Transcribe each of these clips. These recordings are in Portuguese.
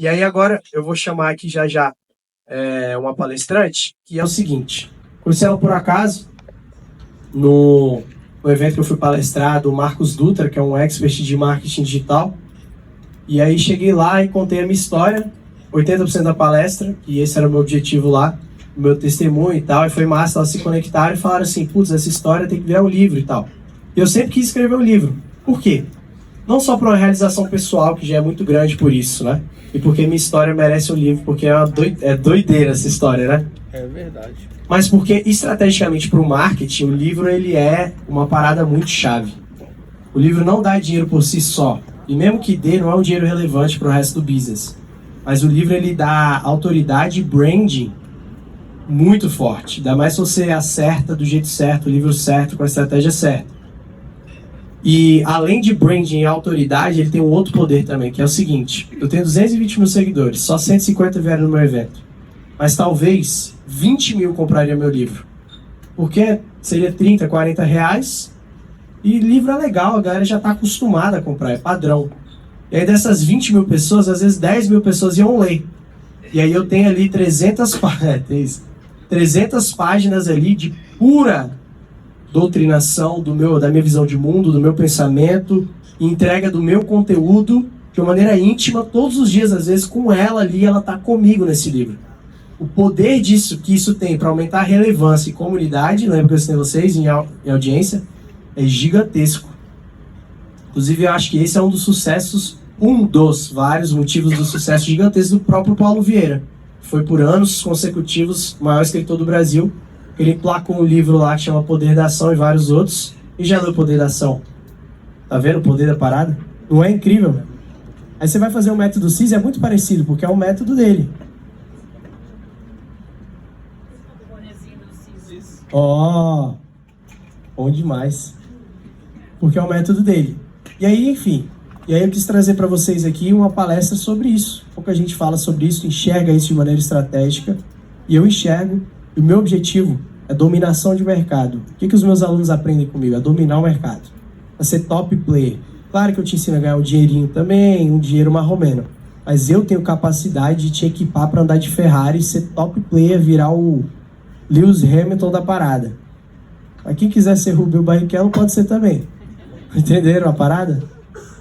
E aí agora eu vou chamar aqui já uma palestrante, que é o seguinte. Conheci ela por acaso no evento que eu fui palestrar do Marcos Dutra, que é um expert de marketing digital. E aí cheguei lá e contei a minha história, 80% da palestra, e esse era o meu objetivo lá, o meu testemunho e tal, e foi massa, elas se conectaram e falaram assim, putz, essa história tem que virar um livro e tal. E eu sempre quis escrever um livro. Por quê? Não só para uma realização pessoal, que já é muito grande por isso, né? E porque minha história merece um livro, porque é doideira essa história, né? É verdade. Mas porque, estrategicamente, para o marketing, o livro ele é uma parada muito chave. O livro não dá dinheiro por si só. E mesmo que dê, não é um dinheiro relevante para o resto do business. Mas o livro ele dá autoridade e branding muito forte. Ainda mais se você acerta do jeito certo, o livro certo, com a estratégia certa. E além de branding e autoridade, ele tem um outro poder também, que é o seguinte. Eu tenho 220 mil seguidores, só 150 vieram no meu evento. Mas talvez 20 mil comprariam meu livro. Porque seria 30, 40 reais. E livro é legal, a galera já está acostumada a comprar, é padrão. E aí dessas 20 mil pessoas, às vezes 10 mil pessoas iam ler. E aí eu tenho ali 300 páginas ali de pura doutrinação da minha visão de mundo, do meu pensamento, entrega do meu conteúdo de uma maneira íntima, todos os dias, às vezes com ela ali, ela está comigo nesse livro. O poder que isso tem para aumentar a relevância e comunidade, lembra que eu ensinei vocês em audiência, é gigantesco. Inclusive, eu acho que esse é um dos vários motivos do sucesso gigantesco do próprio Paulo Vieira. Foi por anos consecutivos o maior escritor do Brasil. Ele emplacou um livro lá que chama Poder da Ação e vários outros. E já leu Poder da Ação? Tá vendo o poder da parada? Não é incrível? Aí você vai fazer o método CIS, é muito parecido, porque é o método dele. Ó, bom demais. Porque é o método dele. E aí, enfim, eu quis trazer para vocês aqui uma palestra sobre isso. Pouca gente fala sobre isso, enxerga isso de maneira estratégica. E eu enxergo, e o meu objetivo é dominação de mercado. O que os meus alunos aprendem comigo? É dominar o mercado. É ser top player. Claro que eu te ensino a ganhar um dinheirinho também, um dinheiro marromeno. Mas eu tenho capacidade de te equipar para andar de Ferrari, ser top player, virar o Lewis Hamilton da parada. Mas quem quiser ser Rubio Barrichello pode ser também. Entenderam a parada?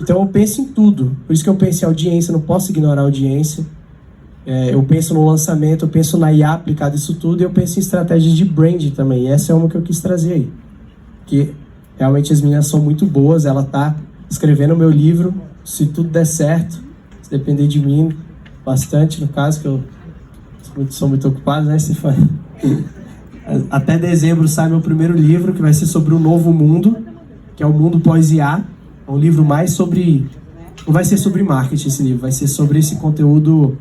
Então eu penso em tudo. Por isso que eu penso em audiência, não posso ignorar a audiência. Eu penso no lançamento, eu penso na IA aplicada isso tudo, e eu penso em estratégias de branding também. E essa é uma que eu quis trazer aí. Que realmente as meninas são muito boas, ela tá escrevendo o meu livro, se tudo der certo, se depender de mim, bastante no caso, que eu sou muito ocupado, né, Stefania? Até dezembro sai meu primeiro livro, que vai ser sobre o novo mundo, que é o mundo pós-IA. É um livro mais sobre... Não vai ser sobre marketing esse livro, vai ser sobre esse conteúdo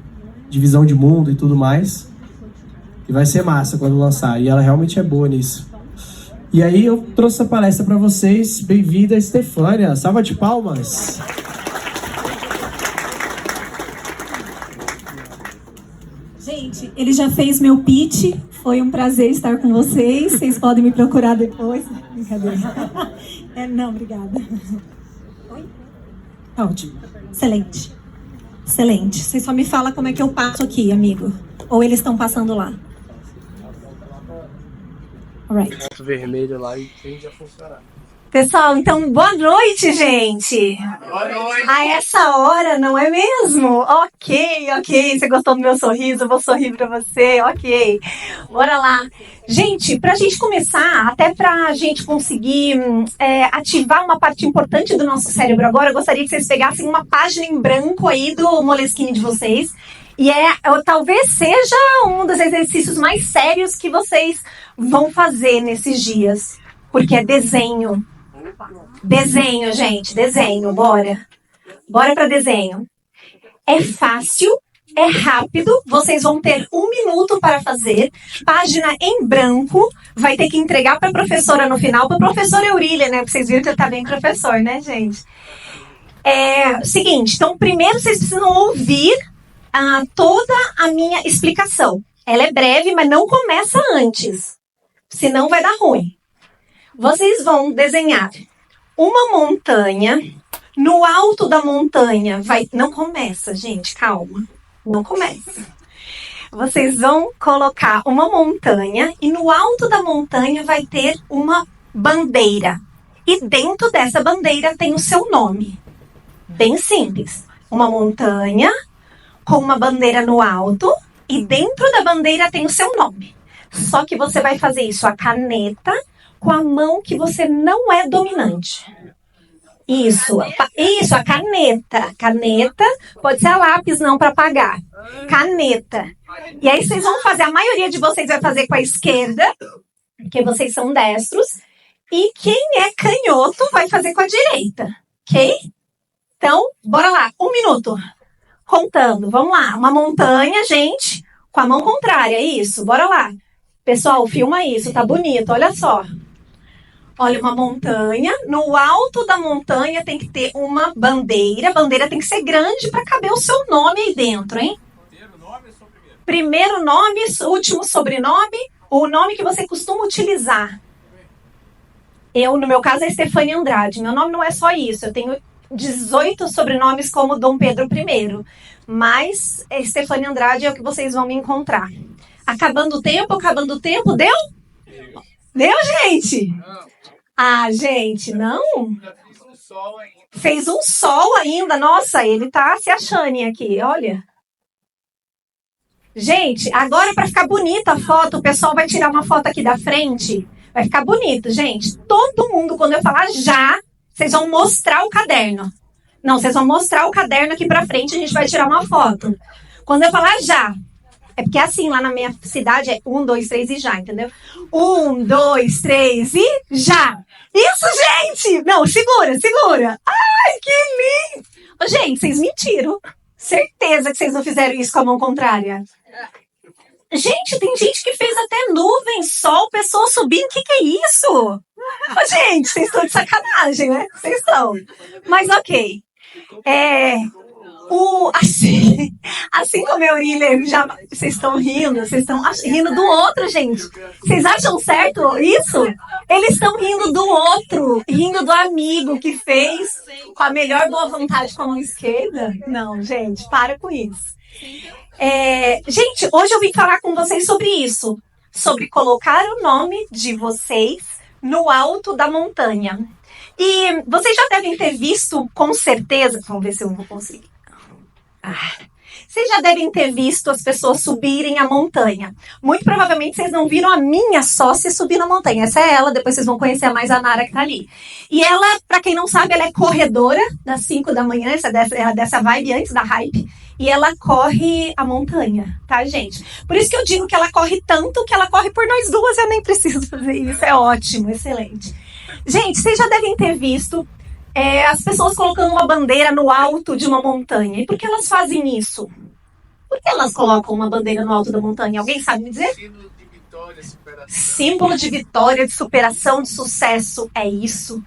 de visão de mundo e tudo mais. E vai ser massa quando lançar. E ela realmente é boa nisso. E aí eu trouxe a palestra para vocês. Bem-vinda, Stefania. Salva de palmas. Gente, ele já fez meu pitch. Foi um prazer estar com vocês. Vocês podem me procurar depois. Brincadeira. Não, obrigada. Oi? Ótimo. Excelente. Excelente. Você só me fala como é que eu passo aqui, amigo. Ou eles estão passando lá. Alright. Vermelho lá e tende a funcionar. Pessoal, então boa noite, gente. Boa noite. A essa hora, não é mesmo? Ok. Você gostou do meu sorriso? Eu vou sorrir pra você. Ok. Bora lá. Gente, pra gente começar, até pra gente conseguir ativar uma parte importante do nosso cérebro agora, eu gostaria que vocês pegassem uma página em branco aí do Moleskine de vocês. E talvez seja um dos exercícios mais sérios que vocês vão fazer nesses dias. Porque é desenho. Desenho, gente. Desenho. Bora. Bora para desenho. É fácil. É rápido. Vocês vão ter 1 minuto para fazer. Página em branco. Vai ter que entregar para a professora no final. Para a professora Eurília, né? Porque vocês viram que eu tá bem professor, né, gente? Seguinte. Então, primeiro vocês precisam ouvir toda a minha explicação. Ela é breve, mas não começa antes. Senão vai dar ruim. Vocês vão desenhar uma montanha. No alto da montanha Não começa, gente, calma. Não começa. Vocês vão colocar uma montanha e no alto da montanha vai ter uma bandeira. E dentro dessa bandeira tem o seu nome. Bem simples. Uma montanha com uma bandeira no alto e dentro da bandeira tem o seu nome. Só que você vai fazer isso a caneta com a mão que você não é dominante. Isso, a caneta. Caneta, pode ser a lápis não para apagar. Caneta. E aí vocês vão fazer, a maioria de vocês vai fazer com a esquerda, porque vocês são destros. E quem é canhoto vai fazer com a direita, ok? Então, bora lá, 1 minuto. Contando, vamos lá. Uma montanha, gente, com a mão contrária, isso, bora lá. Pessoal, filma isso, tá bonito, olha só. Olha, uma montanha, no alto da montanha tem que ter uma bandeira. A bandeira tem que ser grande para caber o seu nome aí dentro, hein? Primeiro nome, último sobrenome, o nome que você costuma utilizar. Eu, no meu caso, é Estefânia Andrade. Meu nome não é só isso, eu tenho 18 sobrenomes como Dom Pedro I. Mas Estefânia Andrade é o que vocês vão me encontrar. Acabando o tempo, deu? Deu, gente? Ah, gente, não? Fez um sol ainda. Nossa, ele tá se achando aqui, olha. Gente, agora para ficar bonita a foto, o pessoal vai tirar uma foto aqui da frente. Vai ficar bonito, gente. Todo mundo, quando eu falar já, vocês vão mostrar o caderno. Não, vocês vão mostrar o caderno aqui pra frente, a gente vai tirar uma foto. Quando eu falar já, é porque assim, lá na minha cidade é 1, 2, 3 e já, entendeu? 1, 2, 3 e já. Isso, gente! Não, segura. Ai, que lindo! Ô, gente, vocês mentiram. Certeza que vocês não fizeram isso com a mão contrária. Gente, tem gente que fez até nuvem, sol, pessoa subindo. O que é isso? Ô, gente, vocês estão de sacanagem, né? Vocês estão. Mas ok. Assim como eu e já vocês estão rindo do outro, gente. Vocês acham certo isso? Eles estão rindo do outro, rindo do amigo que fez com a melhor boa vontade com a mão esquerda. Não, gente, para com isso. Gente, hoje eu vim falar com vocês sobre isso, sobre colocar o nome de vocês no alto da montanha. E vocês já devem ter visto, com certeza, vamos ver se eu vou conseguir. Vocês já devem ter visto as pessoas subirem a montanha. Muito provavelmente vocês não viram a minha sócia subir na montanha. Essa é ela, depois vocês vão conhecer mais a Nara que tá ali. E ela, pra quem não sabe, ela é corredora das 5 da manhã, dessa vibe antes da hype. E ela corre a montanha, tá, gente? Por isso que eu digo que ela corre tanto que ela corre por nós duas. Eu nem preciso fazer isso, é ótimo, excelente. Gente, vocês já devem ter visto as pessoas colocando uma bandeira no alto de uma montanha. E por que elas fazem isso? Por que elas colocam uma bandeira no alto da montanha? Alguém sabe me dizer? Símbolo de vitória, superação. Símbolo de vitória, de superação, de sucesso. É isso.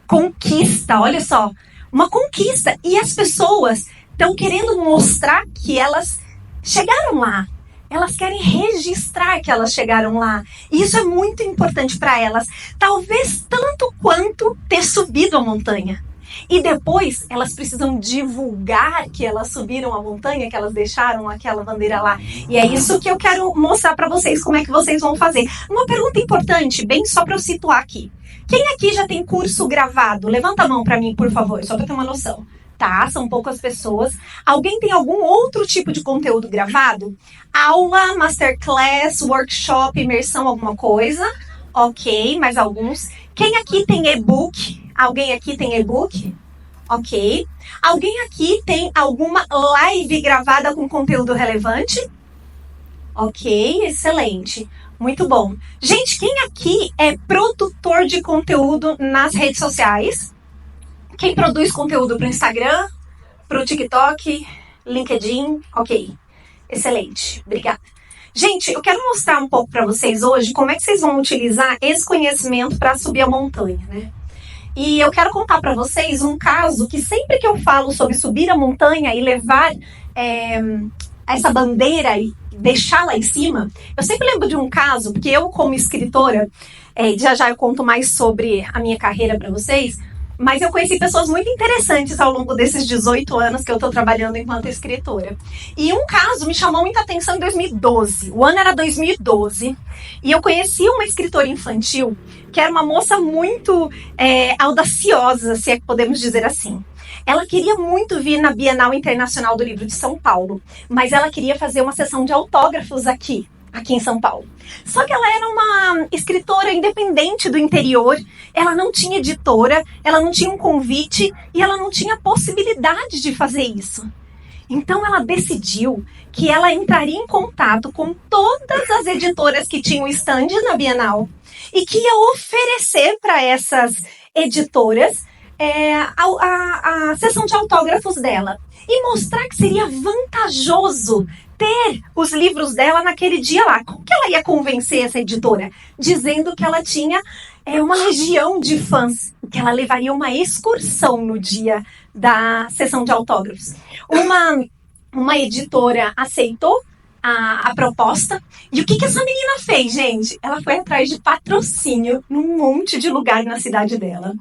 Conquista, olha só. Uma conquista. E as pessoas estão querendo mostrar que elas chegaram lá. Elas querem registrar que elas chegaram lá. E isso é muito importante para elas. Talvez tanto quanto ter subido a montanha. E depois elas precisam divulgar que elas subiram a montanha, que elas deixaram aquela bandeira lá. E é isso que eu quero mostrar para vocês, como é que vocês vão fazer. Uma pergunta importante, bem só para eu situar aqui. Quem aqui já tem curso gravado? Levanta a mão para mim, por favor, só para ter uma noção. Tá, são poucas pessoas. Alguém tem algum outro tipo de conteúdo gravado? Aula, masterclass, workshop, imersão, alguma coisa? Ok, mais alguns. Quem aqui tem e-book? Alguém aqui tem e-book? Ok. Alguém aqui tem alguma live gravada com conteúdo relevante? Ok, excelente. Muito bom. Gente, quem aqui é produtor de conteúdo nas redes sociais? Quem produz conteúdo para o Instagram, para o TikTok, LinkedIn? Ok, excelente, obrigada. Gente, eu quero mostrar um pouco para vocês hoje como é que vocês vão utilizar esse conhecimento para subir a montanha, né? E eu quero contar para vocês um caso que sempre que eu falo sobre subir a montanha e levar essa bandeira e deixá-la em cima, eu sempre lembro de um caso, porque eu como escritora, já eu conto mais sobre a minha carreira para vocês, Mas eu conheci pessoas muito interessantes ao longo desses 18 anos que eu estou trabalhando enquanto escritora. E um caso me chamou muita atenção em 2012. O ano era 2012. E eu conheci uma escritora infantil que era uma moça muito audaciosa, se é que podemos dizer assim. Ela queria muito vir na Bienal Internacional do Livro de São Paulo, mas ela queria fazer uma sessão de autógrafos aqui em São Paulo. Só que ela era uma escritora independente do interior, ela não tinha editora, ela não tinha um convite e ela não tinha possibilidade de fazer isso. Então ela decidiu que ela entraria em contato com todas as editoras que tinham stand na Bienal e que ia oferecer para essas editoras a sessão de autógrafos dela e mostrar que seria vantajoso ter os livros dela naquele dia lá. Como que ela ia convencer essa editora? Dizendo que ela tinha uma legião de fãs, que ela levaria uma excursão no dia da sessão de autógrafos. Uma editora aceitou a proposta. E o que essa menina fez, gente? Ela foi atrás de patrocínio num monte de lugar na cidade dela.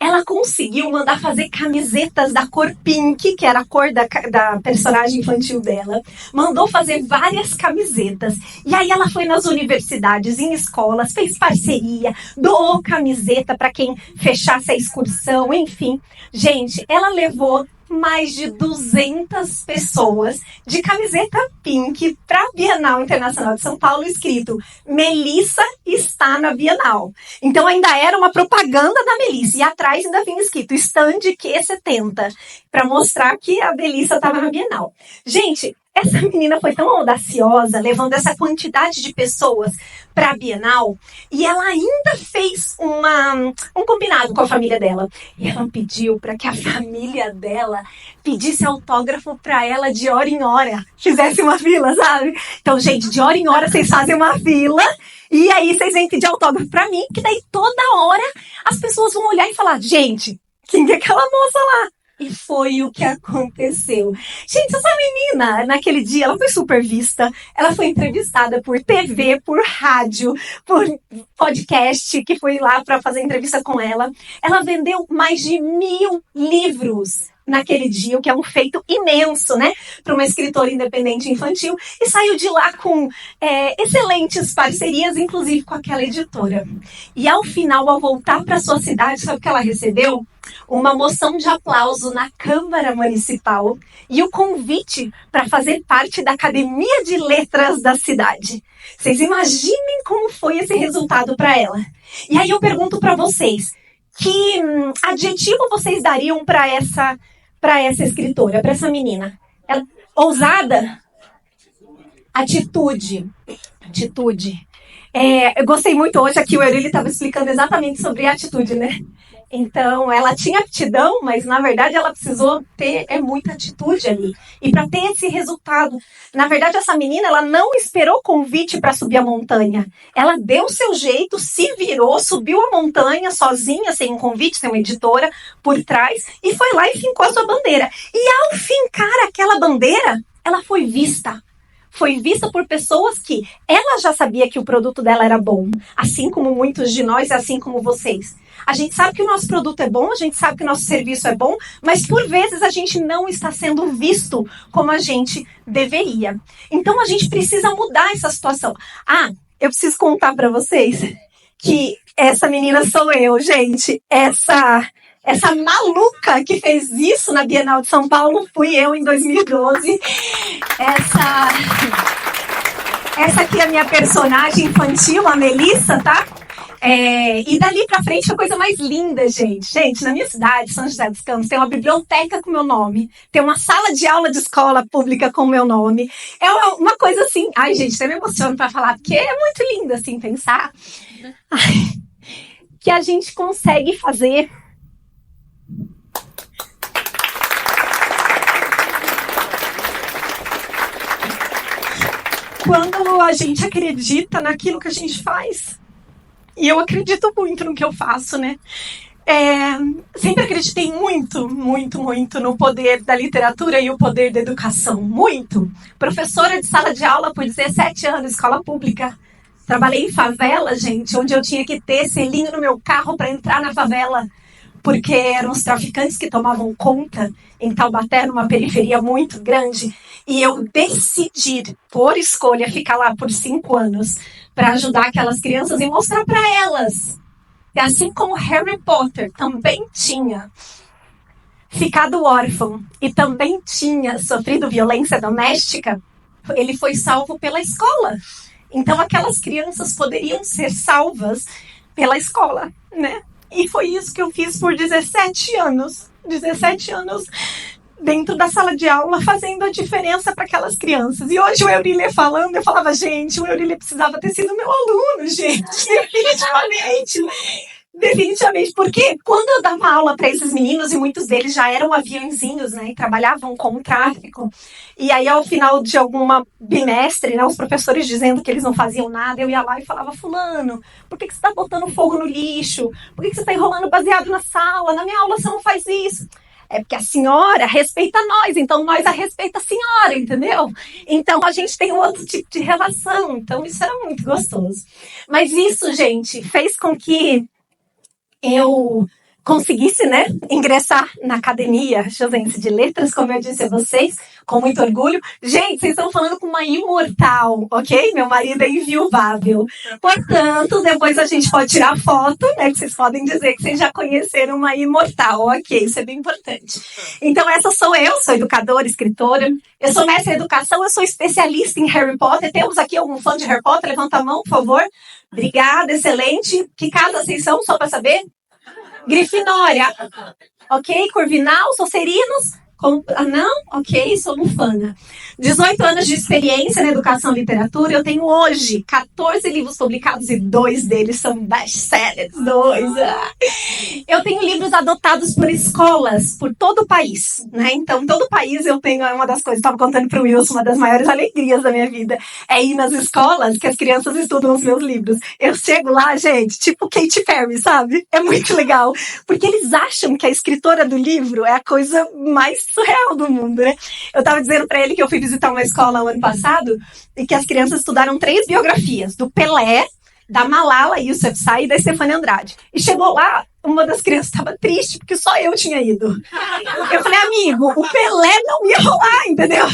Ela conseguiu mandar fazer camisetas da cor pink, que era a cor da personagem infantil dela. Mandou fazer várias camisetas. E aí ela foi nas universidades, em escolas, fez parceria, doou camiseta para quem fechasse a excursão, enfim. Gente, ela levou mais de 200 pessoas de camiseta pink para a Bienal Internacional de São Paulo, escrito Melissa está na Bienal. Então ainda era uma propaganda da Melissa e atrás ainda vinha escrito Stand Q70 para mostrar que a Melissa estava na Bienal. Gente, essa menina foi tão audaciosa, levando essa quantidade de pessoas para a Bienal, e ela ainda fez um combinado com a família dela. E ela pediu para que a família dela pedisse autógrafo para ela de hora em hora, fizesse uma fila, sabe? Então, gente, de hora em hora vocês fazem uma fila, e aí vocês vêm pedir autógrafo para mim, que daí toda hora as pessoas vão olhar e falar, gente, quem é aquela moça lá? E foi o que aconteceu. Gente, essa menina, naquele dia, ela foi super vista. Ela foi entrevistada por TV, por rádio, por podcast, que foi lá para fazer entrevista com ela. Ela vendeu mais de 1.000 livros naquele dia, o que é um feito imenso, né? Para uma escritora independente infantil. E saiu de lá com excelentes parcerias, inclusive com aquela editora. E ao final, ao voltar para sua cidade, sabe o que ela recebeu? Uma moção de aplauso na Câmara Municipal e o convite para fazer parte da Academia de Letras da cidade. Vocês imaginem como foi esse resultado para ela. E aí eu pergunto para vocês, que adjetivo vocês dariam para essa escritora, para essa menina? Ousada? Atitude. Eu gostei muito hoje, aqui o Eurílio estava explicando exatamente sobre atitude, né? Então, ela tinha aptidão, mas na verdade ela precisou ter muita atitude ali. E para ter esse resultado, na verdade essa menina, ela não esperou convite para subir a montanha. Ela deu o seu jeito, se virou, subiu a montanha sozinha, sem um convite, sem uma editora por trás, e foi lá e fincou a sua bandeira. E ao fincar aquela bandeira, ela foi vista. Foi vista por pessoas que ela já sabia que o produto dela era bom, assim como muitos de nós, assim como vocês. A gente sabe que o nosso produto é bom, a gente sabe que o nosso serviço é bom, mas por vezes a gente não está sendo visto como a gente deveria. Então a gente precisa mudar essa situação. Eu preciso contar para vocês que essa menina sou eu, gente. Essa maluca que fez isso na Bienal de São Paulo fui eu em 2012. Essa aqui é a minha personagem infantil, a Melissa, tá? E dali pra frente a coisa mais linda, gente. Gente, na minha cidade, São José dos Campos, tem uma biblioteca com meu nome. Tem uma sala de aula de escola pública com meu nome. É uma coisa assim... Ai, gente, eu me emociono pra falar, porque é muito lindo, assim, pensar que a gente consegue fazer... Quando a gente acredita naquilo que a gente faz. E eu acredito muito no que eu faço, né? Sempre acreditei muito no poder da literatura e o poder da educação. Muito. Professora de sala de aula por 17 anos, escola pública. Trabalhei em favela, gente, onde eu tinha que ter selinho no meu carro para entrar na favela. porque eram os traficantes que tomavam conta em Taubaté, numa periferia muito grande, e eu decidi, por escolha, ficar lá por 5 anos para ajudar aquelas crianças e mostrar para elas que, assim como Harry Potter também tinha ficado órfão e também tinha sofrido violência doméstica, ele foi salvo pela escola. Então aquelas crianças poderiam ser salvas pela escola, né? E foi isso que eu fiz por 17 anos. 17 anos dentro da sala de aula, fazendo a diferença para aquelas crianças. E hoje o Eurília falando, eu falava, gente, o Eurília precisava ter sido meu aluno, gente. Definitivamente, porque quando eu dava aula para esses meninos, e muitos deles já eram aviãozinhos, né, e trabalhavam com o tráfico, e aí ao final de alguma bimestre, né, os professores dizendo que eles não faziam nada, eu ia lá e falava, fulano, por que você está botando fogo no lixo? Por que você está enrolando baseado na sala? Na minha aula você não faz isso. É porque a senhora respeita nós, então nós a respeita a senhora, entendeu? Então a gente tem um outro tipo de relação, então isso era muito gostoso. Mas isso, gente, fez com que eu conseguisse, né, ingressar na Academia Josense de Letras, como eu disse a vocês, com muito orgulho. Gente, vocês estão falando com uma imortal, ok? Meu marido é inviuvável. Portanto, depois a gente pode tirar foto, né, que vocês podem dizer que vocês já conheceram uma imortal, ok? Isso é bem importante. Então, essa sou eu, sou educadora, escritora. Eu sou mestre em educação, eu sou especialista em Harry Potter. Temos aqui algum fã de Harry Potter? Levanta a mão, por favor. Obrigada, excelente. Que casa vocês são, só para saber? Grifinória, ok? Corvinal, Sonserino? Não? Ok, sou bufana. 18 anos de experiência na educação e literatura. Eu tenho hoje 14 livros publicados e 2 deles são best-sellers. 2. Eu tenho livros adotados por escolas por todo o país, né? Então, todo o país eu tenho, é uma das coisas, estava contando para o Wilson, uma das maiores alegrias da minha vida é ir nas escolas que as crianças estudam os meus livros. Eu chego lá, gente, tipo Katy Perry, sabe? É muito legal, porque eles acham que a escritora do livro é a coisa mais surreal do mundo, né? Eu tava dizendo pra ele que eu fui visitar uma escola o ano passado e que as crianças estudaram 3 biografias, do Pelé, da Malala Yousafzai e da Stefania Andrade. E chegou lá, uma das crianças estava triste porque só eu tinha ido. Eu falei, amigo, o Pelé não ia rolar, entendeu?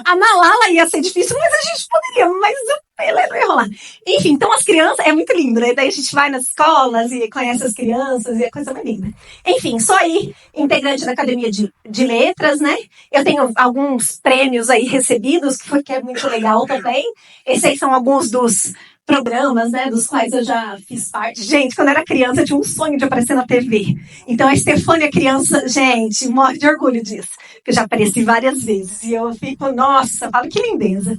A Malala ia ser difícil, mas a gente poderia, mas o Pelé não ia rolar. Enfim, então as crianças, é muito lindo, né? Daí a gente vai nas escolas e conhece as crianças e é coisa muito linda. Enfim, sou aí integrante da Academia de Letras, né? Eu tenho alguns prêmios aí recebidos, que é muito legal também. Esses aí são alguns dos programas, né, dos quais eu já fiz parte. Gente, quando eu era criança, eu tinha um sonho de aparecer na TV. Então, a Stefania criança, gente, morre de orgulho disso. Porque eu já apareci várias vezes. E eu fico, nossa, falo que lindeza.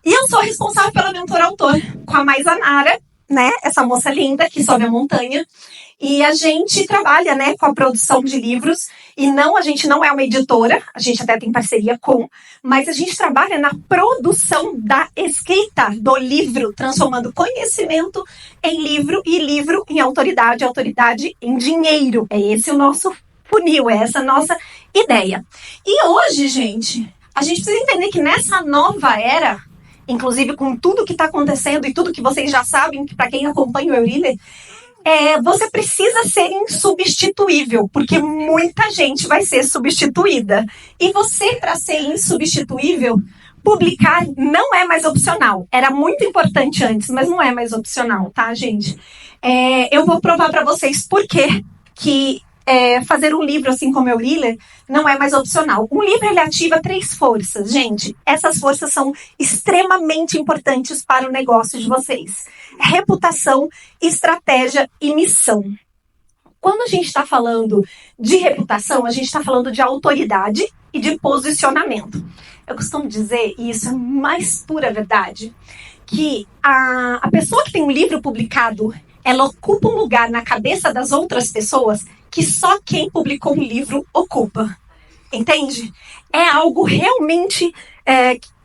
E eu sou responsável pela mentora autor, com a Maisa Nara, né, essa moça linda que sobe a montanha. E a gente trabalha, né, com a produção de livros. E não, a gente não é uma editora, a gente até tem parceria com, mas a gente trabalha na produção da escrita do livro, transformando conhecimento em livro e livro em autoridade, autoridade em dinheiro. É esse o nosso funil, é essa a nossa ideia. E hoje, gente, a gente precisa entender que nessa nova era, inclusive com tudo que está acontecendo e tudo que vocês já sabem, para quem acompanha o Eurília, você precisa ser insubstituível, porque muita gente vai ser substituída. E você, para ser insubstituível, publicar não é mais opcional. Era muito importante antes, mas não é mais opcional, tá, gente? Eu vou provar para vocês por que fazer um livro assim como Eurília não é mais opcional. Um livro, ele ativa 3 forças, gente. Essas forças são extremamente importantes para o negócio de vocês. Reputação, estratégia e missão. Quando a gente está falando de reputação, a gente está falando de autoridade e de posicionamento. Eu costumo dizer, e isso é mais pura verdade, que a pessoa que tem um livro publicado, ela ocupa um lugar na cabeça das outras pessoas que só quem publicou um livro ocupa. Entende? É algo realmente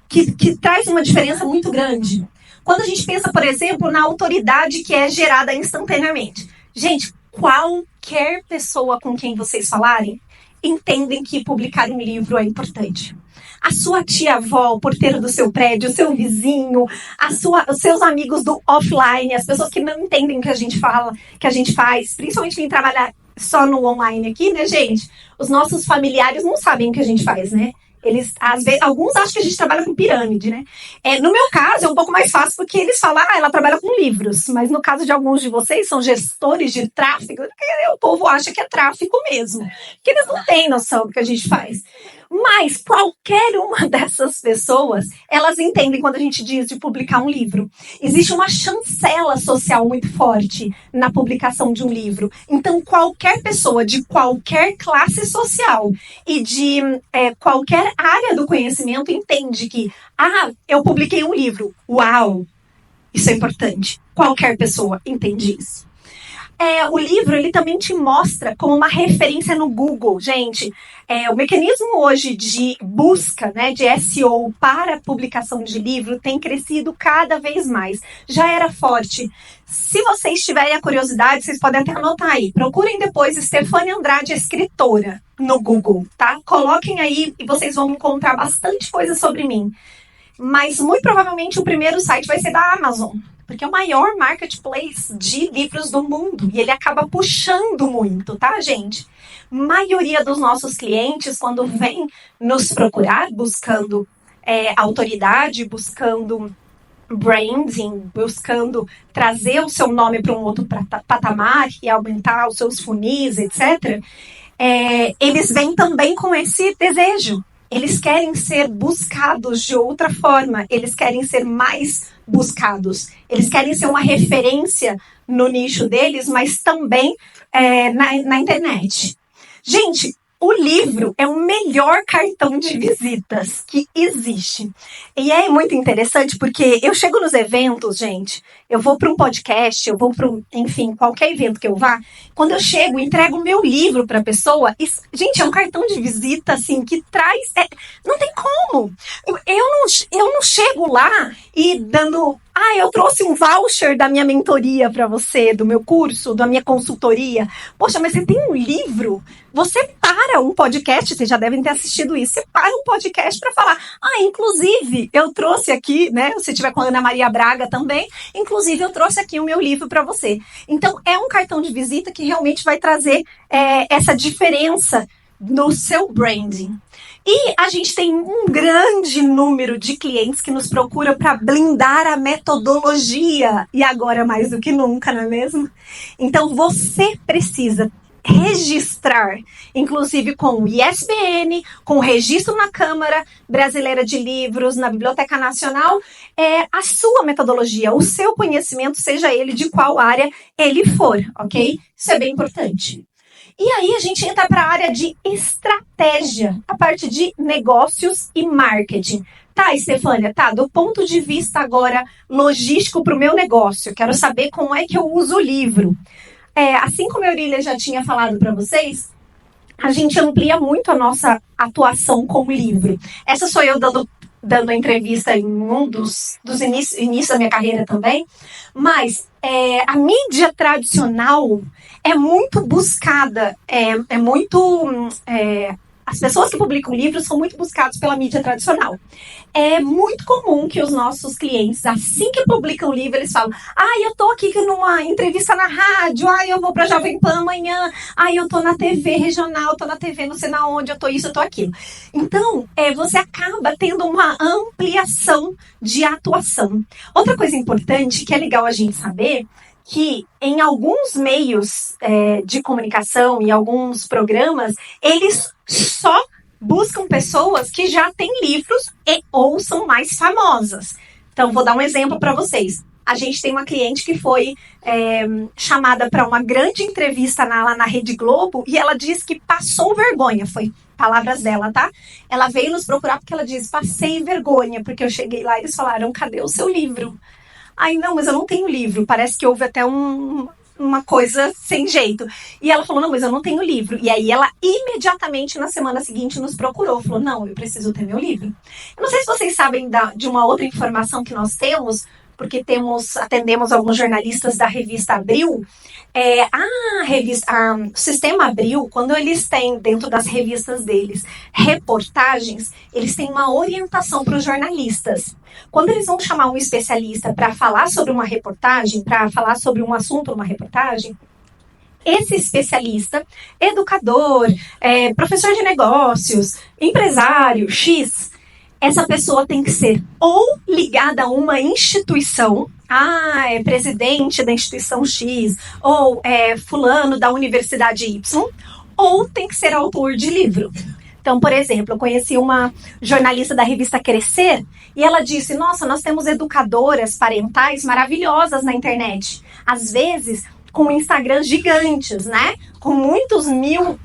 que traz uma diferença muito grande. Quando a gente pensa, por exemplo, na autoridade que é gerada instantaneamente. Gente, qualquer pessoa com quem vocês falarem entendem que publicar um livro é importante. A sua tia-avó, o porteiro do seu prédio, o seu vizinho, os seus amigos do offline, as pessoas que não entendem o que a gente fala, que a gente faz, principalmente quem trabalha só no online aqui, né, gente? Os nossos familiares não sabem o que a gente faz, né? Eles, às vezes, alguns acham que a gente trabalha com pirâmide, né? No meu caso, é um pouco mais fácil porque eles falam, ela trabalha com livros. Mas no caso de alguns de vocês, são gestores de tráfego, o povo acha que é tráfico mesmo. Porque eles não têm noção do que a gente faz. Mas qualquer uma dessas pessoas, elas entendem quando a gente diz de publicar um livro. Existe uma chancela social muito forte na publicação de um livro. Então, qualquer pessoa de qualquer classe social e de qualquer área do conhecimento entende que, eu publiquei um livro. Uau! Isso é importante. Qualquer pessoa entende isso. O livro, ele também te mostra como uma referência no Google. Gente, o mecanismo hoje de busca, né, de SEO para publicação de livro tem crescido cada vez mais. Já era forte. Se vocês tiverem a curiosidade, vocês podem até anotar aí. Procurem depois Stefânia Andrade, escritora, no Google, tá? Coloquem aí e vocês vão encontrar bastante coisa sobre mim. Mas, muito provavelmente, o primeiro site vai ser da Amazon. Porque é o maior marketplace de livros do mundo. E ele acaba puxando muito, tá, gente? Maioria dos nossos clientes, quando vem nos procurar, buscando autoridade, buscando branding, buscando trazer o seu nome para um outro patamar e aumentar os seus funis, etc., eles vêm também com esse desejo. Eles querem ser buscados de outra forma. Eles querem ser mais buscados. Eles querem ser uma referência no nicho deles, mas também na internet. Gente, o livro é o melhor cartão de visitas que existe. E é muito interessante porque eu chego nos eventos, gente, eu vou para um podcast, eu vou para enfim, qualquer evento que eu vá, quando eu chego, entrego o meu livro para a pessoa, e, gente, é um cartão de visita, assim, que traz... não tem como! Eu não chego lá e dando... eu trouxe um voucher da minha mentoria para você, do meu curso, da minha consultoria. Poxa, mas você tem um livro? Você para um podcast, vocês já devem ter assistido isso, você para um podcast para falar, inclusive, eu trouxe aqui, né, se tiver com a Ana Maria Braga também, inclusive eu trouxe aqui o meu livro para você. Então, é um cartão de visita que realmente vai trazer essa diferença no seu branding. E a gente tem um grande número de clientes que nos procuram para blindar a metodologia. E agora mais do que nunca, não é mesmo? Então você precisa registrar, inclusive com o ISBN, com o registro na Câmara Brasileira de Livros, na Biblioteca Nacional, a sua metodologia, o seu conhecimento, seja ele de qual área ele for, ok? Isso é bem importante. E aí a gente entra para a área de estratégia, a parte de negócios e marketing. Tá, Stefânia, do ponto de vista agora logístico para o meu negócio, quero saber como é que eu uso o livro. Assim como a Eurília já tinha falado para vocês, a gente amplia muito a nossa atuação com o livro. Essa sou eu dando entrevista em um dos inícios da minha carreira também, mas a mídia tradicional é muito buscada, as pessoas que publicam livros são muito buscadas pela mídia tradicional. É muito comum que os nossos clientes, assim que publicam o livro, eles falam, eu tô aqui numa entrevista na rádio, eu vou pra Jovem Pan amanhã, eu tô na TV regional, tô na TV não sei na onde, eu tô isso, eu tô aquilo. Então, você acaba tendo uma ampliação de atuação. Outra coisa importante, que é legal a gente saber, que em alguns meios de comunicação e alguns programas, eles só buscam pessoas que já têm livros ou são mais famosas. Então, vou dar um exemplo para vocês. A gente tem uma cliente que foi chamada para uma grande entrevista lá na Rede Globo e ela disse que passou vergonha, foi palavras dela, tá? Ela veio nos procurar porque ela disse, passei vergonha, porque eu cheguei lá e eles falaram, cadê o seu livro? Não, mas eu não tenho livro. Parece que houve até uma coisa sem jeito. E ela falou, não, mas eu não tenho livro. E aí ela imediatamente na semana seguinte nos procurou. Falou, não, eu preciso ter meu livro. Eu não sei se vocês sabem de uma outra informação que nós temos, porque atendemos alguns jornalistas da revista Abril. O Sistema Abril, quando eles têm dentro das revistas deles reportagens, eles têm uma orientação para os jornalistas. Quando eles vão chamar um especialista para falar sobre uma reportagem, para falar sobre um assunto numa reportagem, esse especialista, educador, professor de negócios, empresário, X, essa pessoa tem que ser ou ligada a uma instituição, é presidente da instituição X, ou é fulano da universidade Y, ou tem que ser autor de livro. Então, por exemplo, eu conheci uma jornalista da revista Crescer e ela disse, nossa, nós temos educadoras parentais maravilhosas na internet. Às vezes, com Instagrams gigantes, né? Com muitos mil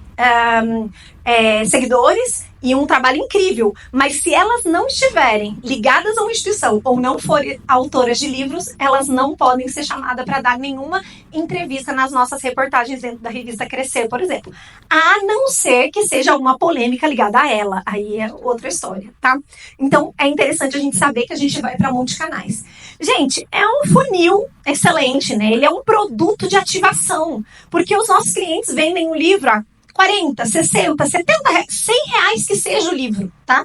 seguidores e um trabalho incrível. Mas se elas não estiverem ligadas a uma instituição ou não forem autoras de livros, elas não podem ser chamadas para dar nenhuma entrevista nas nossas reportagens dentro da revista Crescer, por exemplo. A não ser que seja alguma polêmica ligada a ela. Aí é outra história, tá? Então, é interessante a gente saber que a gente vai para multicanais. Gente, é um funil excelente, né? Ele é um produto de ativação. Porque os nossos clientes vendem um livro a 40, 60, 70 reais, 100 reais que seja o livro, tá?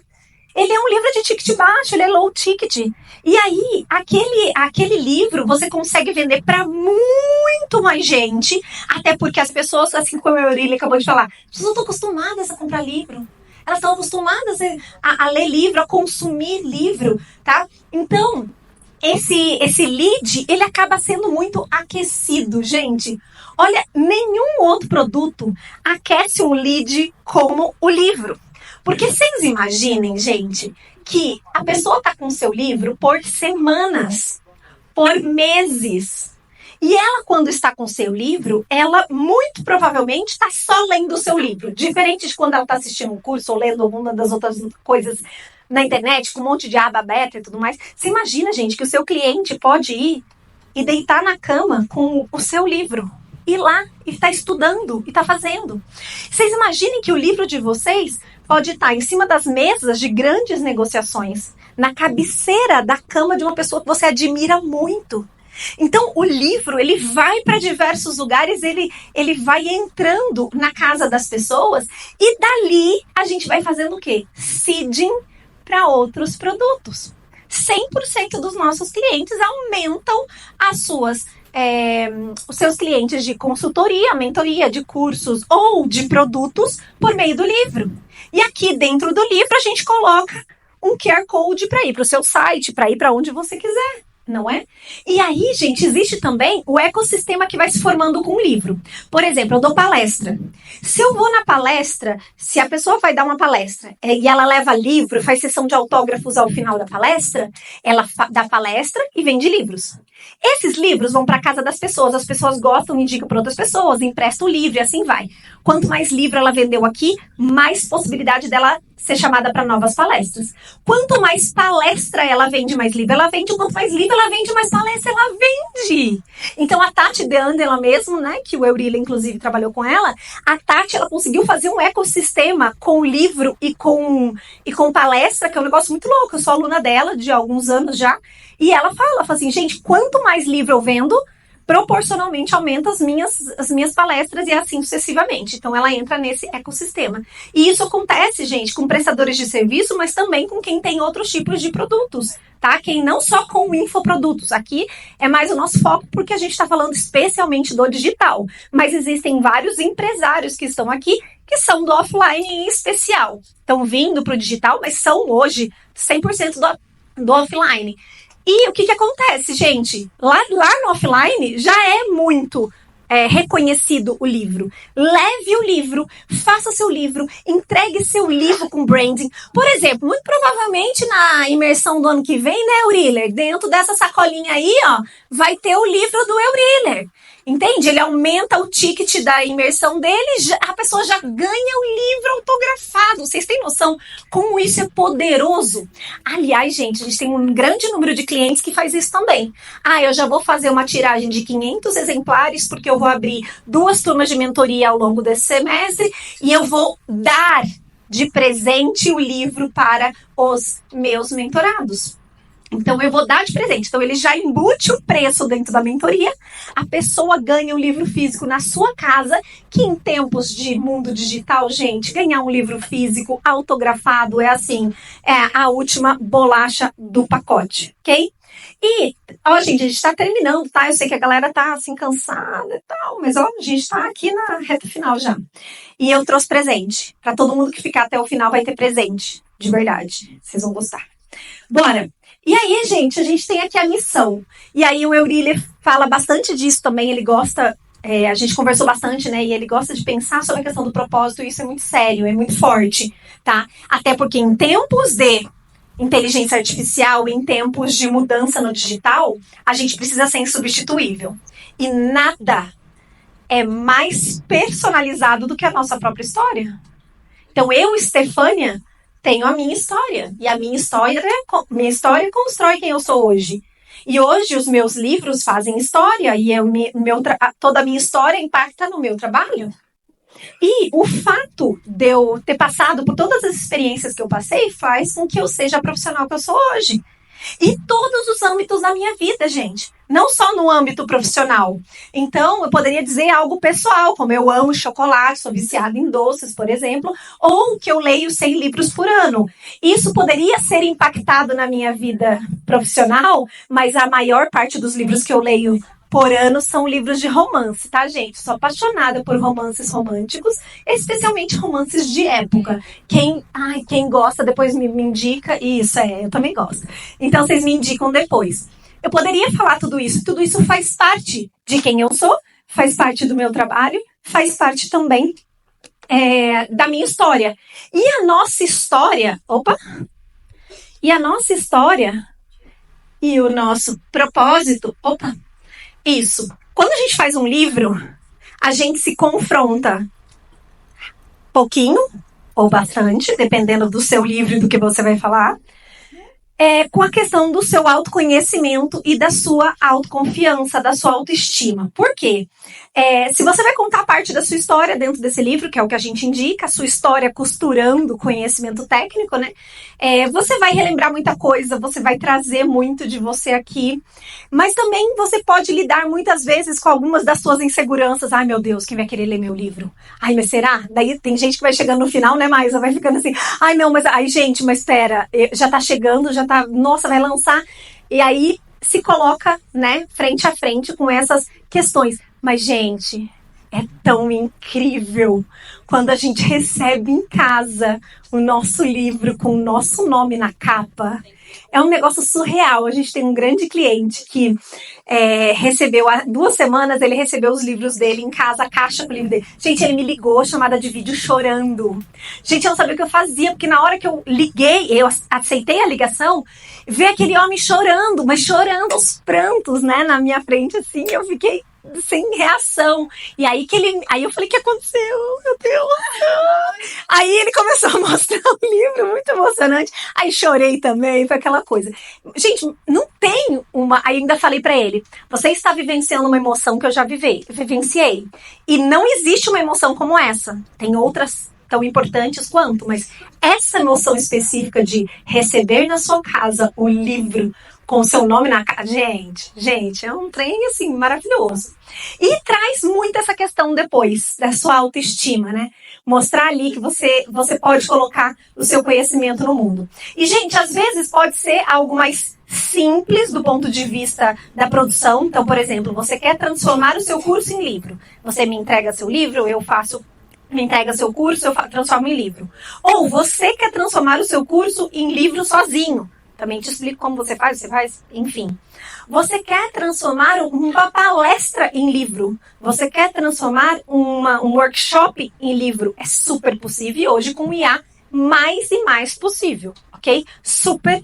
Ele é um livro de ticket baixo, ele é low ticket. E aí, aquele livro você consegue vender para muito mais gente, até porque as pessoas, assim como a Eurília acabou de falar, elas não estão acostumadas a comprar livro. Elas estão acostumadas a ler livro, a consumir livro, tá? Então, esse lead, ele acaba sendo muito aquecido, gente. Olha, nenhum outro produto aquece um lead como o livro. Porque vocês imaginem, gente, que a pessoa está com o seu livro por semanas, por meses. E ela, quando está com o seu livro, ela muito provavelmente está só lendo o seu livro. Diferente de quando ela está assistindo um curso ou lendo alguma das outras coisas na internet, com um monte de aba aberta e tudo mais. Você imagina, gente, que o seu cliente pode ir e deitar na cama com o seu livro. Ir lá e estar estudando e estar fazendo. Vocês imaginem que o livro de vocês pode estar em cima das mesas de grandes negociações, na cabeceira da cama de uma pessoa que você admira muito. Então, o livro, ele vai para diversos lugares, ele vai entrando na casa das pessoas e dali a gente vai fazendo o quê? Seeding para outros produtos. 100% dos nossos clientes aumentam os seus clientes de consultoria, mentoria, de cursos ou de produtos por meio do livro. E aqui dentro do livro a gente coloca um QR Code para ir para o seu site, para ir para onde você quiser, não é? E aí, gente, existe também o ecossistema que vai se formando com o livro. Por exemplo, eu dou palestra. Se eu vou na palestra, se a pessoa vai dar uma palestra e ela leva livro, faz sessão de autógrafos ao final da palestra, ela dá palestra e vende livros. Esses livros vão para casa das pessoas, as pessoas gostam, indicam para outras pessoas, emprestam o livro e assim vai. Quanto mais livro ela vendeu aqui, mais possibilidade dela ser chamada para novas palestras. Quanto mais palestra ela vende, mais livro ela vende. Quanto mais livro ela vende, mais palestra ela vende. Então a Tati de Andela mesmo, né, que o Eurília inclusive trabalhou com ela, a Tati ela conseguiu fazer um ecossistema com livro e com palestra, que é um negócio muito louco. Eu sou aluna dela de alguns anos já, e ela fala assim, gente, quanto mais livro eu vendo, proporcionalmente aumenta as minhas palestras e assim sucessivamente. Então, ela entra nesse ecossistema. E isso acontece, gente, com prestadores de serviço, mas também com quem tem outros tipos de produtos, tá? Quem não só com infoprodutos. Aqui é mais o nosso foco, porque a gente está falando especialmente do digital. Mas existem vários empresários que estão aqui, que são do offline em especial. Estão vindo para o digital, mas são hoje 100% do offline. E o que acontece, gente? Lá no offline já é muito reconhecido o livro. Leve o livro, faça seu livro, entregue seu livro com branding. Por exemplo, muito provavelmente na imersão do ano que vem, né, Eurília? Dentro dessa sacolinha aí, ó, vai ter o livro do Eurília. Entende? Ele aumenta o ticket da imersão dele, a pessoa já ganha o livro autografado. Vocês têm noção como isso é poderoso? Aliás, gente, a gente tem um grande número de clientes que faz isso também. Eu já vou fazer uma tiragem de 500 exemplares, porque eu vou abrir 2 turmas de mentoria ao longo desse semestre, e eu vou dar de presente o livro para os meus mentorados. Então, eu vou dar de presente. Então, ele já embute o preço dentro da mentoria. A pessoa ganha um livro físico na sua casa, que em tempos de mundo digital, gente, ganhar um livro físico autografado é assim, é a última bolacha do pacote, ok? E, ó, gente, a gente tá terminando, tá? Eu sei que a galera tá, assim, cansada e tal, mas, ó, a gente tá aqui na reta final já. E eu trouxe presente. Pra todo mundo que ficar até o final vai ter presente. De verdade. Vocês vão gostar. Bora! E aí, gente, a gente tem aqui a missão. E aí o Euríler fala bastante disso também, ele gosta... a gente conversou bastante, né? E ele gosta de pensar sobre a questão do propósito, e isso é muito sério, é muito forte, tá? Até porque em tempos de inteligência artificial, em tempos de mudança no digital, a gente precisa ser insubstituível. E nada é mais personalizado do que a nossa própria história. Então, eu, Stefânia, tenho a minha história. E a minha história constrói quem eu sou hoje. E hoje os meus livros fazem história e toda a minha história impacta no meu trabalho. E o fato de eu ter passado por todas as experiências que eu passei faz com que eu seja a profissional que eu sou hoje. E todos os âmbitos da minha vida, gente. Não só no âmbito profissional. Então, eu poderia dizer algo pessoal, como eu amo chocolate, sou viciada em doces, por exemplo, ou que eu leio 100 livros por ano. Isso poderia ser impactado na minha vida profissional, mas a maior parte dos livros que eu leio por ano são livros de romance, tá, gente? Sou apaixonada por romances românticos, especialmente romances de época. Quem gosta, depois me indica. Isso, eu também gosto. Então, vocês me indicam depois. Eu poderia falar tudo isso faz parte de quem eu sou, faz parte do meu trabalho, faz parte também da minha história. E a nossa história, e o nosso propósito, isso. Quando a gente faz um livro, a gente se confronta pouquinho ou bastante, dependendo do seu livro e do que você vai falar, com a questão do seu autoconhecimento e da sua autoconfiança, da sua autoestima. Por quê? Se você vai contar parte da sua história dentro desse livro, que é o que a gente indica, a sua história costurando conhecimento técnico, né? Você vai relembrar muita coisa, você vai trazer muito de você aqui, mas também você pode lidar muitas vezes com algumas das suas inseguranças. Ai, meu Deus, quem vai querer ler meu livro? Ai, mas será? Daí tem gente que vai chegando no final, né, Maísa? Vai ficando assim, ai, não, gente, mas espera, já tá chegando, nossa, vai lançar. E aí se coloca, né, frente a frente com essas questões. Mas, gente, é tão incrível quando a gente recebe em casa o nosso livro com o nosso nome na capa. É um negócio surreal. A gente tem um grande cliente que recebeu, há 2 semanas, ele recebeu os livros dele em casa, a caixa com o livro dele. Gente, ele me ligou, chamada de vídeo, chorando. Gente, eu não sabia o que eu fazia, porque na hora que eu liguei, eu aceitei a ligação, vi aquele homem chorando, mas chorando aos prantos, né, na minha frente, assim, eu fiquei sem reação. E aí eu falei, o que aconteceu? Meu Deus! Aí ele começou a mostrar o livro, muito emocionante. Aí chorei também, foi aquela coisa. Gente, não tem uma... Aí ainda falei pra ele, você está vivenciando uma emoção que eu já vivenciei. E não existe uma emoção como essa. Tem outras tão importantes quanto, mas essa emoção específica de receber na sua casa o livro com o seu nome na cara, gente, é um trem, assim, maravilhoso. E traz muito essa questão depois, da sua autoestima, né? Mostrar ali que você pode colocar o seu conhecimento no mundo. E, gente, às vezes pode ser algo mais simples do ponto de vista da produção. Então, por exemplo, você quer transformar o seu curso em livro. Você me entrega seu livro, me entrega seu curso, eu transformo em livro. Ou você quer transformar o seu curso em livro sozinho. Também te explico como você faz, enfim. Você quer transformar uma palestra em livro. Você quer transformar um workshop em livro. É super possível e hoje com o IA mais e mais possível, ok? Super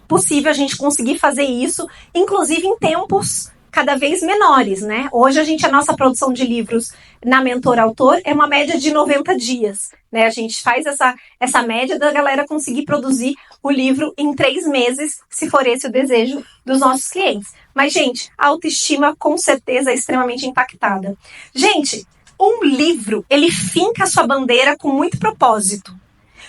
possível a gente conseguir fazer isso, inclusive em tempos cada vez menores, né? Hoje a nossa produção de livros na Mentor Autor é uma média de 90 dias, né? A gente faz essa média da galera conseguir produzir o livro em 3 meses, se for esse o desejo dos nossos clientes. Mas, gente, a autoestima com certeza é extremamente impactada. Gente, um livro, ele finca a sua bandeira com muito propósito.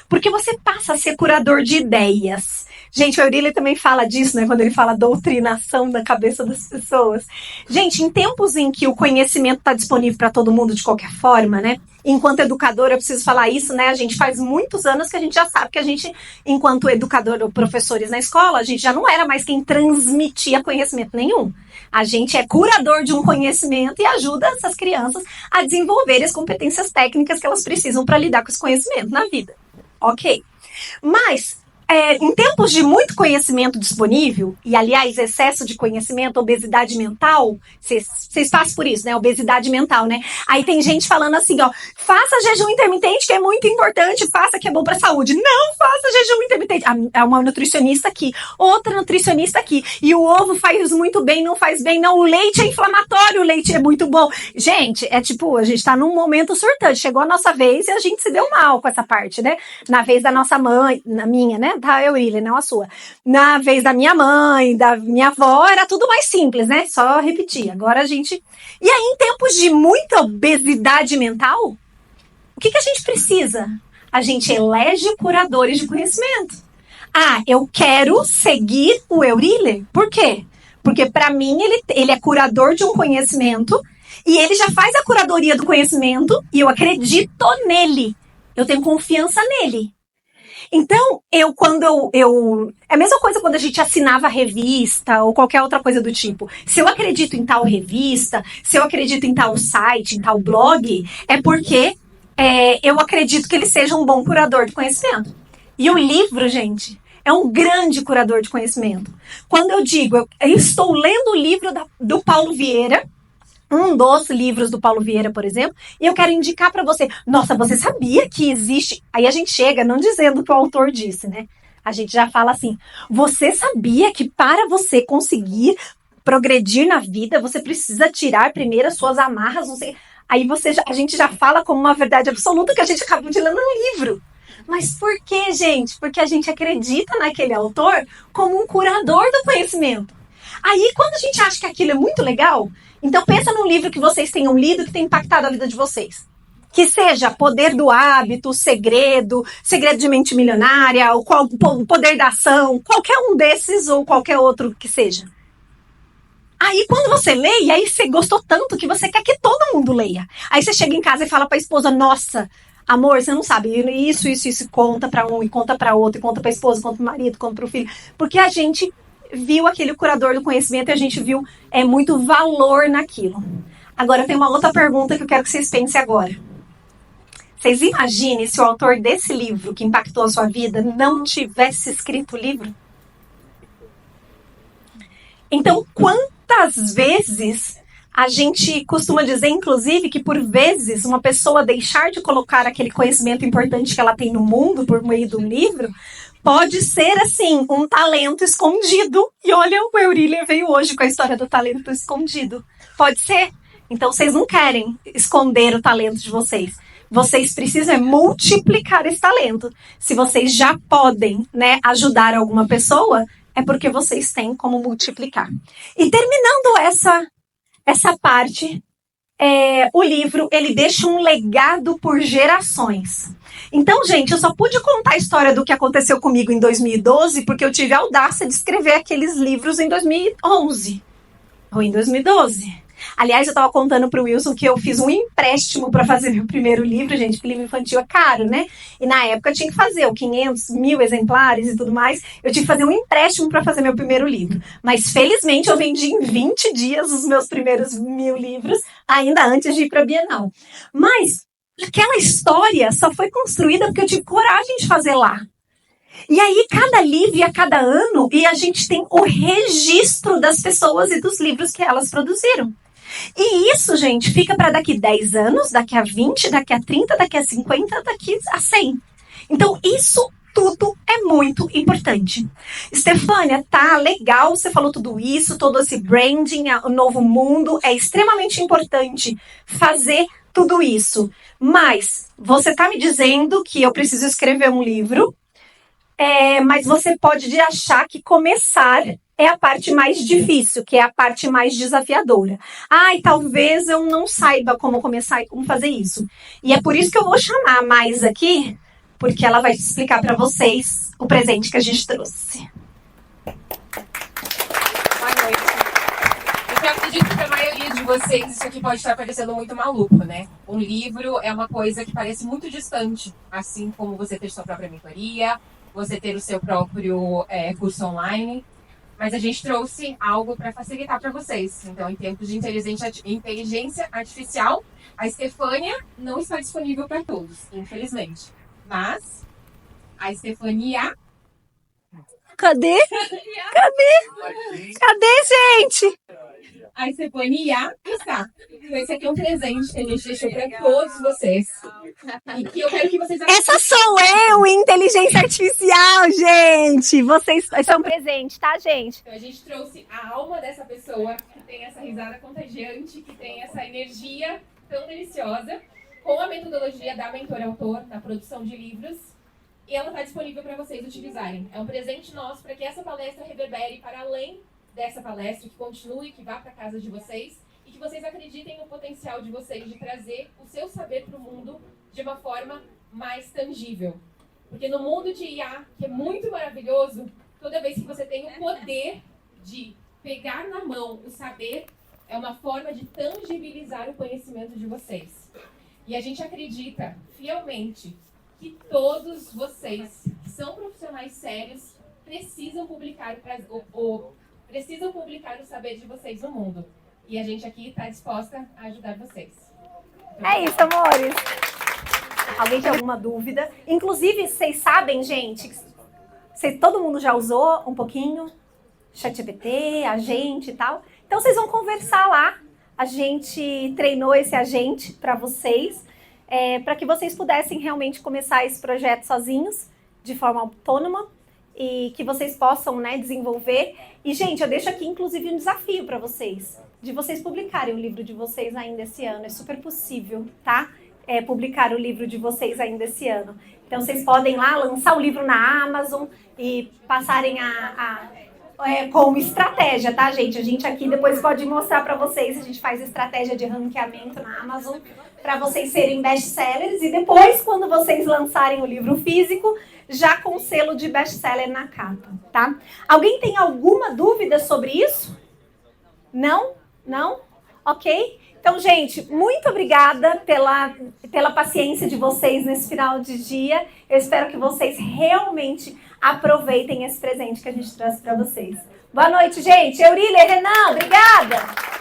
Porque você passa a ser curador de ideias, Gente, o Eurílio também fala disso, né? Quando ele fala doutrinação da cabeça das pessoas. Gente, em tempos em que o conhecimento está disponível para todo mundo de qualquer forma, né? Enquanto educadora, eu preciso falar isso, né? A gente faz muitos anos que a gente já sabe que a gente, enquanto educador ou professores na escola, a gente já não era mais quem transmitia conhecimento nenhum. A gente é curador de um conhecimento e ajuda essas crianças a desenvolver as competências técnicas que elas precisam para lidar com esse conhecimento na vida. Ok. Mas, em tempos de muito conhecimento disponível, e aliás, excesso de conhecimento, obesidade mental, vocês passam por isso, né? Obesidade mental, né? Aí tem gente falando assim, ó, faça jejum intermitente que é muito importante, faça que é bom pra saúde. Não faça jejum intermitente. É uma nutricionista aqui, outra nutricionista aqui. E o ovo faz muito bem, não faz bem, não. O leite é inflamatório, o leite é muito bom. Gente, é tipo, a gente tá num momento surtante. Chegou a nossa vez e a gente se deu mal com essa parte, né? Na vez da nossa mãe, na minha, né? Da Eurília, não a sua. Na vez da minha mãe, da minha avó, era tudo mais simples, né? Só repetir. Agora a gente... E aí, em tempos de muita obesidade mental, o que a gente precisa? A gente elege curadores de conhecimento. Ah, eu quero seguir o Eurília. Por quê? Porque, para mim, ele é curador de um conhecimento e ele já faz a curadoria do conhecimento e eu acredito nele. Eu tenho confiança nele. Então, é a mesma coisa quando a gente assinava revista ou qualquer outra coisa do tipo. Se eu acredito em tal revista, se eu acredito em tal site, em tal blog, é porque eu acredito que ele seja um bom curador de conhecimento. E o livro, gente, é um grande curador de conhecimento. Quando eu digo, eu estou lendo o livro do Paulo Vieira, um dos livros do Paulo Vieira, por exemplo, e eu quero indicar para você. Nossa, você sabia que existe... Aí a gente chega não dizendo o que o autor disse, né? A gente já fala assim, você sabia que para você conseguir progredir na vida, você precisa tirar primeiro as suas amarras, não sei... Aí a gente já fala como uma verdade absoluta que a gente acabou de ler no livro. Mas por que, gente? Porque a gente acredita naquele autor como um curador do conhecimento. Aí, quando a gente acha que aquilo é muito legal... Então pensa num livro que vocês tenham lido que tenha impactado a vida de vocês. Que seja Poder do Hábito, Segredo de Mente Milionária, o Poder da Ação, qualquer um desses ou qualquer outro que seja. Aí quando você lê, e aí você gostou tanto que você quer que todo mundo leia. Aí você chega em casa e fala pra esposa, nossa, amor, você não sabe, isso, conta pra um, e conta pra outro, e conta pra esposa, conta pro marido, conta pro filho. Porque a gente... viu aquele curador do conhecimento e a gente viu muito valor naquilo. Agora, tem uma outra pergunta que eu quero que vocês pensem agora. Vocês imaginem se o autor desse livro, que impactou a sua vida, não tivesse escrito o livro? Então, quantas vezes a gente costuma dizer, inclusive, que por vezes uma pessoa deixar de colocar aquele conhecimento importante que ela tem no mundo por meio de um livro... Pode ser, assim, um talento escondido. E olha, o Eurília veio hoje com a história do talento escondido. Pode ser. Então, vocês não querem esconder o talento de vocês. Vocês precisam multiplicar esse talento. Se vocês já podem, né, ajudar alguma pessoa, é porque vocês têm como multiplicar. E terminando essa parte, o livro, ele deixa um legado por gerações. Então, gente, eu só pude contar a história do que aconteceu comigo em 2012 porque eu tive a audácia de escrever aqueles livros em 2011 ou em 2012. Aliás, eu estava contando para o Wilson que eu fiz um empréstimo para fazer meu primeiro livro, gente, porque livro infantil é caro, né? E na época eu tinha que fazer 500, 1000 exemplares e tudo mais. Eu tive que fazer um empréstimo para fazer meu primeiro livro. Mas, felizmente, eu vendi em 20 dias os meus primeiros 1000 livros, ainda antes de ir para a Bienal. Mas... aquela história só foi construída porque eu tive coragem de fazer lá. E aí, cada livro e a cada ano, e a gente tem o registro das pessoas e dos livros que elas produziram. E isso, gente, fica para daqui 10 anos, daqui a 20, daqui a 30, daqui a 50, daqui a 100. Então, isso tudo é muito importante. Estefânia, tá legal, você falou tudo isso, todo esse branding, o novo mundo, é extremamente importante fazer tudo isso. Mas você está me dizendo que eu preciso escrever um livro, mas você pode achar que começar é a parte mais difícil, que é a parte mais desafiadora. E talvez eu não saiba como começar e como fazer isso. E é por isso que eu vou chamar a Mais aqui, porque ela vai explicar para vocês o presente que a gente trouxe. vocês isso aqui pode estar parecendo muito maluco, né? Um livro é uma coisa que parece muito distante, assim como você ter sua própria mentoria, você ter o seu próprio curso online. Mas a gente trouxe algo para facilitar para vocês. Então, em tempos de inteligência artificial, a Estefânia não está disponível para todos, infelizmente. Mas a Estefania... Cadê? Cadê, gente? A Estefania está. Então, esse aqui é um presente que a gente deixou para todos vocês. E que eu quero que vocês... Essa sou eu, inteligência artificial, gente! Vocês são presente, tá, gente? Então, a gente trouxe a alma dessa pessoa que tem essa risada contagiante, que tem essa energia tão deliciosa, com a metodologia da Mentor Autor na produção de livros. E ela está disponível para vocês utilizarem. É um presente nosso para que essa palestra reverbere para além dessa palestra, que continue, que vá para casa de vocês e que vocês acreditem no potencial de vocês de trazer o seu saber para o mundo de uma forma mais tangível. Porque no mundo de IA, que é muito maravilhoso, toda vez que você tem o poder de pegar na mão o saber, é uma forma de tangibilizar o conhecimento de vocês. E a gente acredita fielmente que todos vocês que são profissionais sérios precisam publicar o saber de vocês no mundo. E a gente aqui está disposta a ajudar vocês. É isso, amores. Alguém tem alguma dúvida? Inclusive, vocês sabem, gente, todo mundo já usou um pouquinho ChatGPT, agente e tal. Então, vocês vão conversar lá. A gente treinou esse agente para vocês, para que vocês pudessem realmente começar esse projeto sozinhos, de forma autônoma, e que vocês possam, né, desenvolver. E, gente, eu deixo aqui, inclusive, um desafio para vocês, de vocês publicarem o livro de vocês ainda esse ano. É super possível, tá? Publicar o livro de vocês ainda esse ano. Então, vocês podem lá lançar o livro na Amazon e passarem como estratégia, tá, gente? A gente aqui depois pode mostrar para vocês, a gente faz estratégia de ranqueamento na Amazon para vocês serem best-sellers e depois, quando vocês lançarem o livro físico, já com selo de best-seller na capa, tá? Alguém tem alguma dúvida sobre isso? Não? Não? Ok? Então, gente, muito obrigada pela paciência de vocês nesse final de dia. Eu espero que vocês realmente aproveitem esse presente que a gente trouxe para vocês. Boa noite, gente. Eurília, Renan, obrigada!